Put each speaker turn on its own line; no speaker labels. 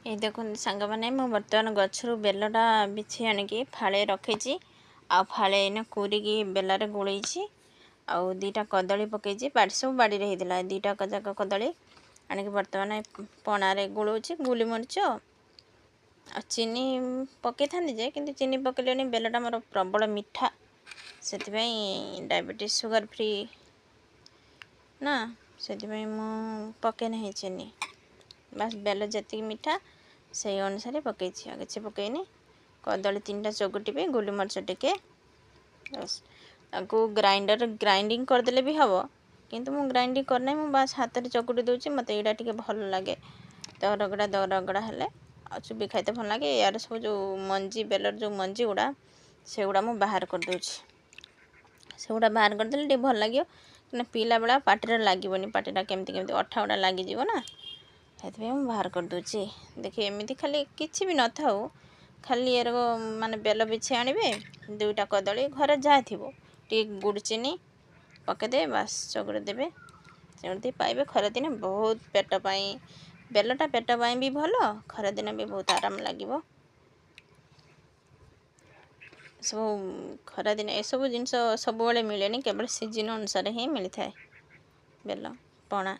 ये देखते सांग मैंने मुझे बर्तमान गचर बेलटा बिछी आणिकी फाड़े रखी फाड़े इन कूरिकी बेलार गोलैी आउ दीटा कदली पकई बाड़ी सब बाड़ी होता दीटा जाक कदली आणिक बर्तमान पणारे गोलाऊँ गोलमरीच आ चीनी पकई था कि चीनी पकड़े बेलटा मोर प्रबल मीठा से डायबिटीज सुगर फ्री ना से पकई ना चीनी बस बेल जी मीठा से अनुसार पकई किसी पकईनी कदली 3टा चगुटी गोलमरीच टिके ग्राइंडर ग्राइंडिंग करदे भी हम किंतु मु ग्राइंडिंग करना मुझे बास हाथ में चकुटी दूसरी मत यहाँ टे भल लगे दरगड़ा हेले चुबी खाते भल लगे यार सब जो मंजी बेलर जो मंजी गुड़ा से गुड़ा मुझे बाहर कर दूसरी से गुड़ा बाहर करदे टे भल लगे कि पीला बेला पार्टी लगे पार्टा केमती अठा गुड़ा लगिज ना से बाहर कर दूची देखिए एमती खाली किसी भी न था खाली यार माने बेल बिछे आणवे 2टा कदली घर जहाँ थी टे गुड़ चीनी पकईदे बास चगुड़ी देवे सेमती पाइबे खरादिने बहुत पेट पाई बेलटा पेट पाई भी भल खरादिने भी बहुत आराम लगे सब खरादिने सब जिनस सब मिले केवल सीजन अनुसार ही मिलता है बेल पणा।